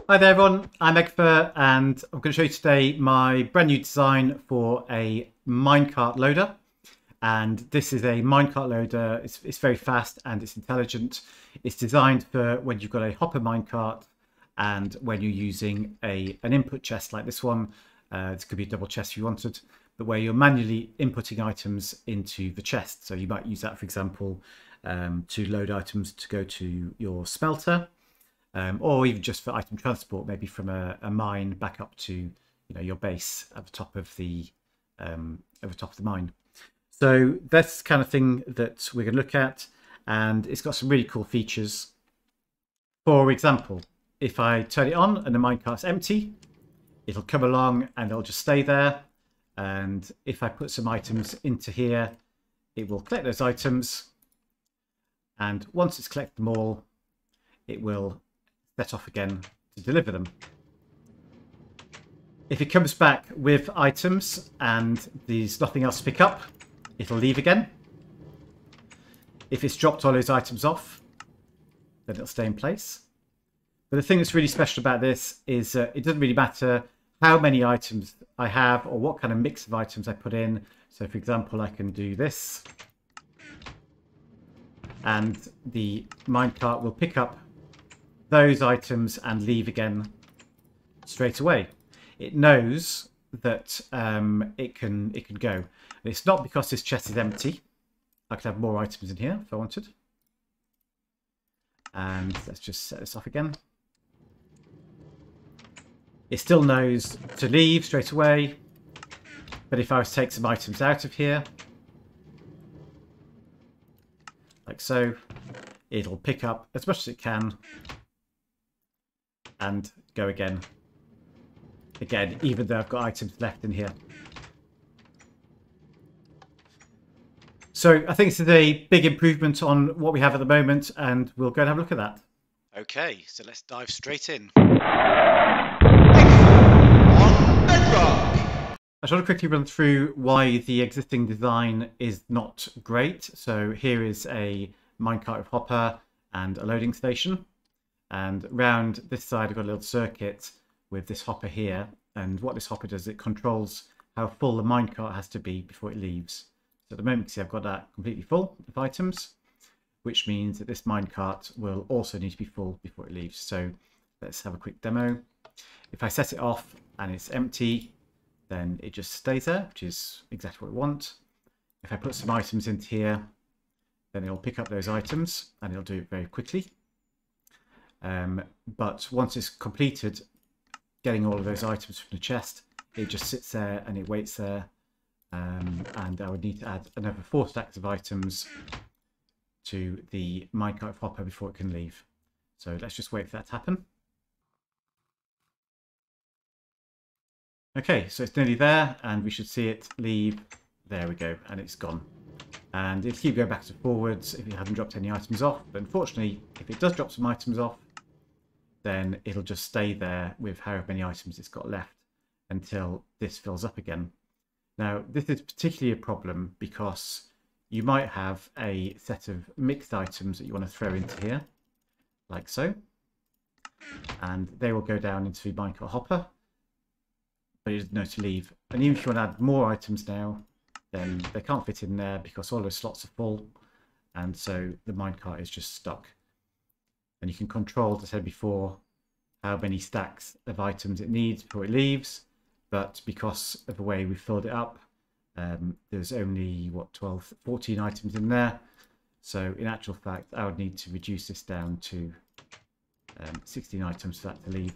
Hi there everyone, I'm Eggfur and I'm going to show you today my brand new design for a minecart loader. And this is a minecart loader. It's very fast and it's intelligent. It's designed for when you've got a hopper minecart and when you're using an input chest like this one. This could be a double chest if you wanted, but where you're manually inputting items into the chest. So you might use that, for example, to load items to go to your smelter. Or even just for item transport, maybe from a mine back up to your base at the top of the mine. So that's the kind of thing that we're going to look at, and it's got some really cool features. For example, if I turn it on and the minecart's empty, it'll come along and it'll just stay there. And if I put some items into here, it will collect those items, and once it's collected them all, it will set off again to deliver them. If it comes back with items and there's nothing else to pick up, it'll leave again. If it's dropped all those items off, then it'll stay in place. But the thing that's really special about this is it doesn't really matter how many items I have or what kind of mix of items I put in. So for example, I can do this and the minecart will pick up those items and leave again straight away. It knows that it can go. And it's not because this chest is empty. I could have more items in here if I wanted. And let's just set this off again. It still knows to leave straight away. But if I was to take some items out of here, like so, it'll pick up as much as it can and go again, even though I've got items left in here. So I think this is a big improvement on what we have at the moment, and we'll go and have a look at that. Okay, so let's dive straight in. On Bedrock! I just want to quickly run through why the existing design is not great. So here is a minecart with hopper and a loading station. And round this side, I've got a little circuit with this hopper here. And what this hopper does, it controls how full the minecart has to be before it leaves. So at the moment, you see I've got that completely full of items, which means that this minecart will also need to be full before it leaves. So let's have a quick demo. If I set it off and it's empty, then it just stays there, which is exactly what we want. If I put some items into here, then it'll pick up those items and it'll do it very quickly. But once it's completed getting all of those items from the chest, it just sits there and it waits there, and I would need to add another 4 stacks of items to the minecart hopper before it can leave. So let's just wait for that to happen. Okay, so it's nearly there and we should see it leave. There we go, and it's gone. And it'll keep going backwards and forwards if you haven't dropped any items off. But unfortunately, if it does drop some items off, then it'll just stay there with however many items it's got left until this fills up again. Now, this is particularly a problem because you might have a set of mixed items that you want to throw into here, like so. And they will go down into the minecart hopper, but it doesn't know to leave. And even if you want to add more items now, then they can't fit in there because all those slots are full, and so the minecart is just stuck. And you can control, as I said before, how many stacks of items it needs before it leaves, but because of the way we filled it up, there's only, what, 12, 14 items in there. So in actual fact, I would need to reduce this down to 16 items for that to leave.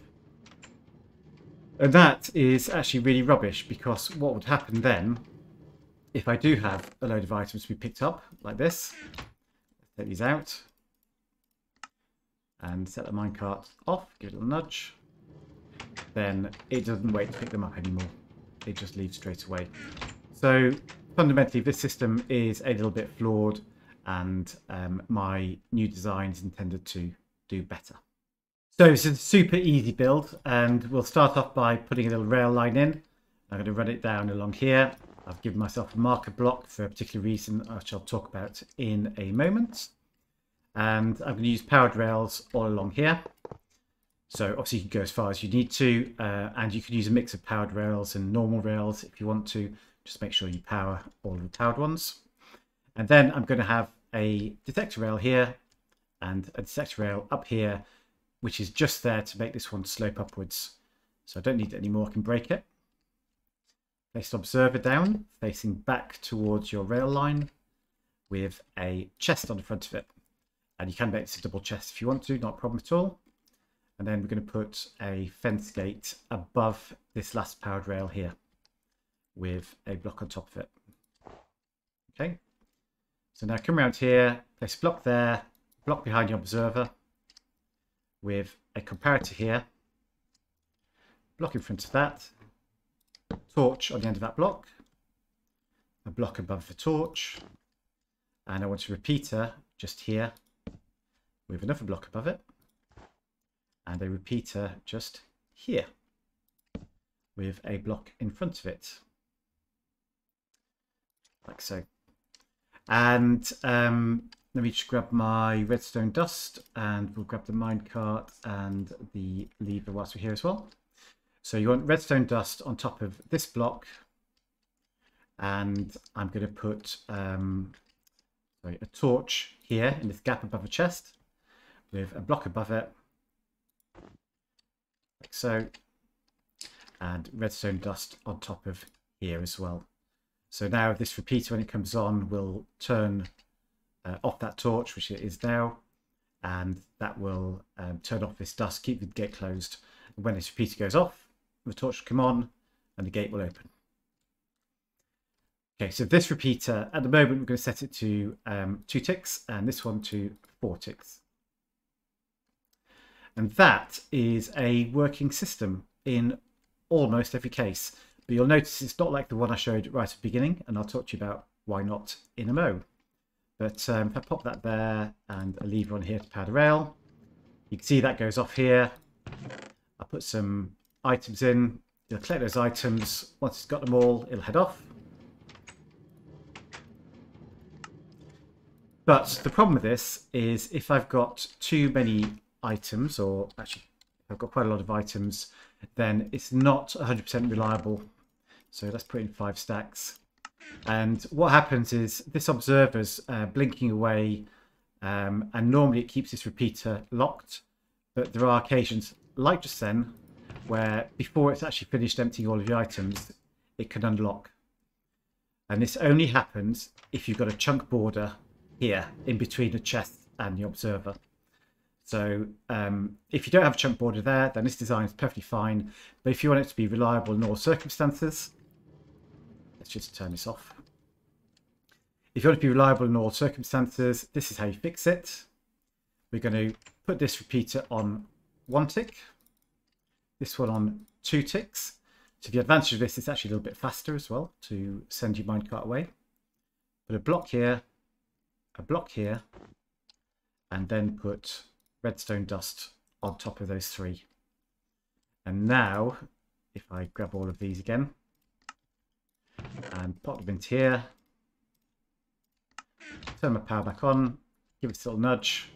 And that is actually really rubbish, because what would happen then, if I do have a load of items to be picked up, like this, let's take these out, and set the minecart off, give it a little nudge, then it doesn't wait to pick them up anymore. It just leaves straight away. So fundamentally, this system is a little bit flawed, and my new design is intended to do better. So this is a super easy build, and we'll start off by putting a little rail line in. I'm going to run it down along here. I've given myself a marker block for a particular reason, which I'll talk about in a moment. And I'm going to use powered rails all along here. So obviously you can go as far as you need to, and you can use a mix of powered rails and normal rails if you want to. Just make sure you power all of the powered ones. And then I'm going to have a detector rail here and a detector rail up here, which is just there to make this one slope upwards. So I don't need it anymore, I can break it. Place an observer down, facing back towards your rail line with a chest on the front of it. And you can make this a double chest if you want to, not a problem at all. And then we're going to put a fence gate above this last powered rail here with a block on top of it. Okay, so now come around here, place a block there, block behind your observer with a comparator here, block in front of that, torch on the end of that block, a block above the torch, and I want a repeater just here with another block above it, and a repeater just here with a block in front of it, like so. And let me just grab my redstone dust, and we'll grab the minecart and the lever whilst we're here as well. So you want redstone dust on top of this block, and I'm going to put a torch here in this gap above a chest with a block above it, like so, and redstone dust on top of here as well. So now this repeater, when it comes on, will turn off that torch, which it is now, and that will turn off this dust, keep the gate closed. And when this repeater goes off, the torch will come on and the gate will open. Okay, so this repeater, at the moment, we're going to set it to 2 ticks and this one to 4 ticks. And that is a working system in almost every case. But you'll notice it's not like the one I showed right at the beginning, and I'll talk to you about why not in a mo. But if I pop that there and a lever on here to power the rail, you can see that goes off here. I'll put some items in. It'll collect those items. Once it's got them all, it'll head off. But the problem with this is if I've got too many items, or actually I've got quite a lot of items, then it's not 100% reliable. So let's put in 5 stacks. And what happens is this observer's blinking away, and normally it keeps this repeater locked. But there are occasions, like just then, where before it's actually finished emptying all of the items, it can unlock. And this only happens if you've got a chunk border here in between the chest and the observer. So if you don't have a chunk border there, then this design is perfectly fine. But if you want it to be reliable in all circumstances, let's just turn this off. If you want it to be reliable in all circumstances, this is how you fix it. We're going to put this repeater on 1 tick, this one on 2 ticks. So the advantage of this is actually a little bit faster as well to send your minecart away. Put a block here, and then put redstone dust on top of those 3. And now, if I grab all of these again and pop them into here, turn my power back on, give it a little nudge,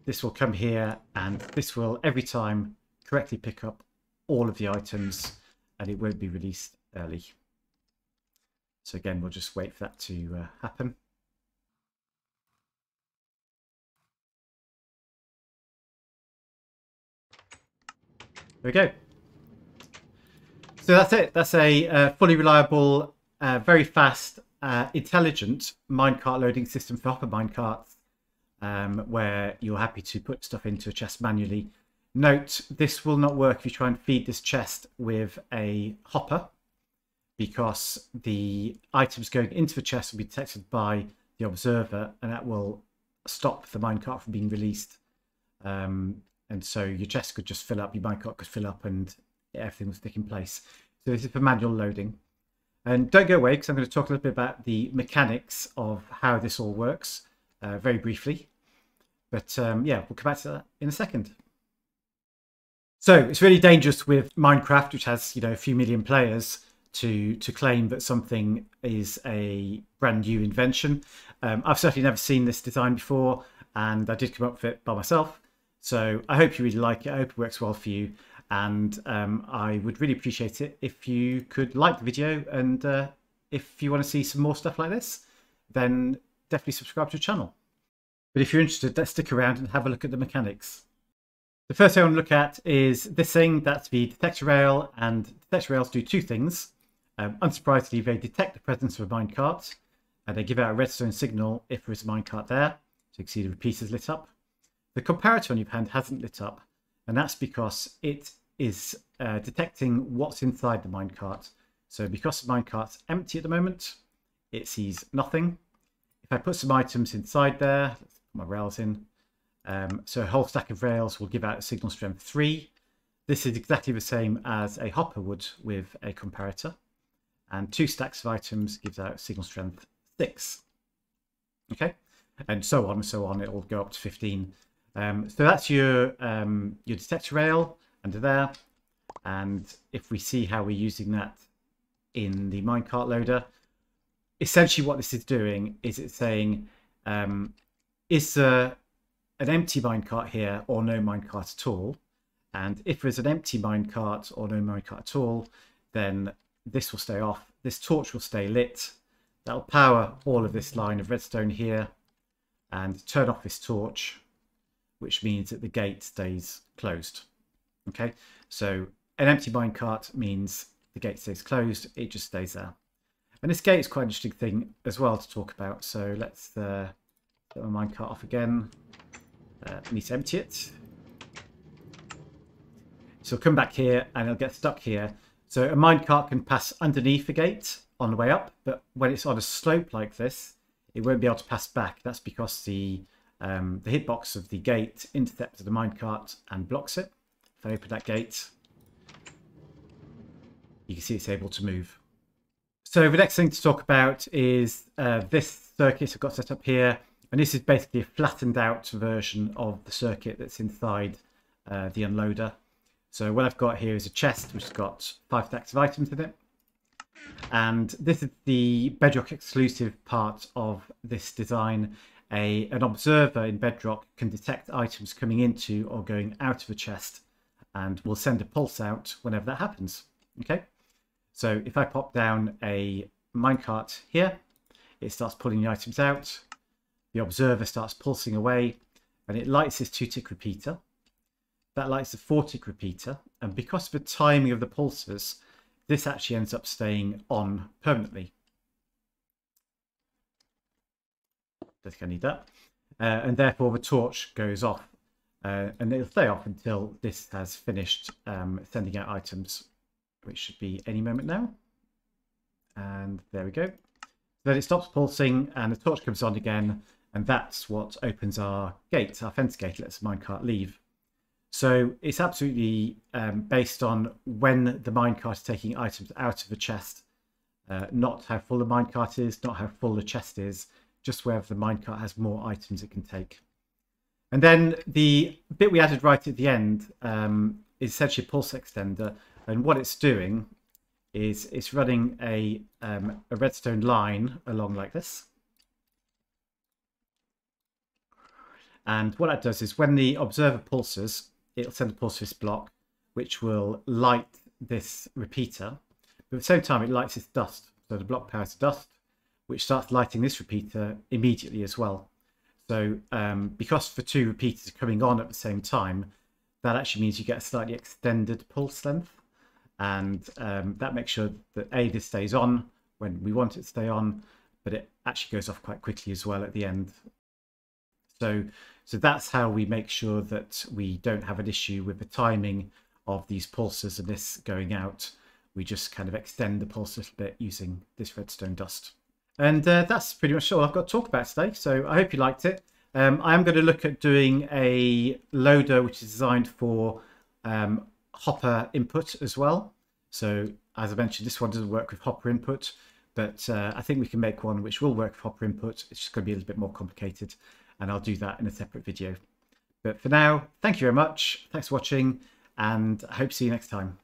this will come here and this will every time correctly pick up all of the items and it won't be released early. So again, we'll just wait for that to happen. There we go. So that's it. That's a fully reliable, very fast, intelligent minecart loading system for hopper minecarts, where you're happy to put stuff into a chest manually. Note, this will not work if you try and feed this chest with a hopper, because the items going into the chest will be detected by the observer, and that will stop the minecart from being released. And so your chest could just fill up, your minecart could fill up, and everything will stick in place. So this is for manual loading. And don't go away, because I'm going to talk a little bit about the mechanics of how this all works very briefly. But yeah, we'll come back to that in a second. So it's really dangerous with Minecraft, which has, you know, a few million players, to claim that something is a brand new invention. I've certainly never seen this design before, and I did come up with it by myself. So I hope you really like it. I hope it works well for you. And I would really appreciate it if you could like the video. And if you want to see some more stuff like this, then definitely subscribe to the channel. But if you're interested, let's stick around and have a look at the mechanics. The first thing I want to look at is this thing. That's the detector rail, and detector rails do two things. Unsurprisingly, they detect the presence of a minecart, and they give out a redstone signal if there is a minecart there. So you can see the repeaters lit up. The comparator on your hand hasn't lit up, and that's because it is detecting what's inside the minecart. So because the minecart's empty at the moment, it sees nothing. If I put some items inside there, let's put my rails in. So a whole stack of rails will give out a signal strength 3. This is exactly the same as a hopper would with a comparator. And 2 stacks of items gives out signal strength 6. Okay, and so on and so on. It will go up to 15. So that's your detector rail under there. And if we see how we're using that in the minecart loader, essentially what this is doing is it's saying, is there an empty minecart here or no minecart at all? And if there's an empty minecart or no minecart at all, then this will stay off. This torch will stay lit. That'll power all of this line of redstone here and turn off this torch, which means that the gate stays closed. Okay, so an empty minecart means the gate stays closed. It just stays there. And this gate is quite an interesting thing as well to talk about. So let's get my minecart off again. I need to empty it. So it'll come back here and it'll get stuck here. So a minecart can pass underneath the gate on the way up, but when it's on a slope like this, it won't be able to pass back. That's because the hitbox of the gate intercepts the minecart and blocks it. If I open that gate, you can see it's able to move. So the next thing to talk about is this circuit I've got set up here. And this is basically a flattened out version of the circuit that's inside the unloader. So what I've got here is a chest which has got 5 stacks of items in it. And this is the Bedrock exclusive part of this design. An observer in Bedrock can detect items coming into or going out of a chest and will send a pulse out whenever that happens. Okay, so if I pop down a minecart here, it starts pulling the items out. The observer starts pulsing away and it lights this 2-tick repeater. That lights the 4-tick repeater, and because of the timing of the pulses, this actually ends up staying on permanently. Don't think I need that. And therefore the torch goes off, and it'll stay off until this has finished sending out items, which should be any moment now. And there we go. Then it stops pulsing and the torch comes on again, and that's what opens our gate, our fence gate, lets the minecart leave. So it's absolutely based on when the minecart is taking items out of the chest, not how full the minecart is, not how full the chest is, just wherever the minecart has more items it can take. And then the bit we added right at the end is essentially a pulse extender, and what it's doing is it's running a redstone line along like this. And what that does is when the observer pulses, it'll send a pulse to this block, which will light this repeater. But at the same time, it lights this dust. So the block powers the dust, which starts lighting this repeater immediately as well. So because the 2 repeaters are coming on at the same time, that actually means you get a slightly extended pulse length. And that makes sure that this stays on when we want it to stay on, but it actually goes off quite quickly as well at the end. So that's how we make sure that we don't have an issue with the timing of these pulses and this going out. We just kind of extend the pulse a little bit using this redstone dust. And that's pretty much all I've got to talk about today. So I hope you liked it. I am going to look at doing a loader which is designed for hopper input as well. So as I mentioned, this one doesn't work with hopper input, but I think we can make one which will work with hopper input. It's just going to be a little bit more complicated, and I'll do that in a separate video. But for now, thank you very much. Thanks for watching, and I hope to see you next time.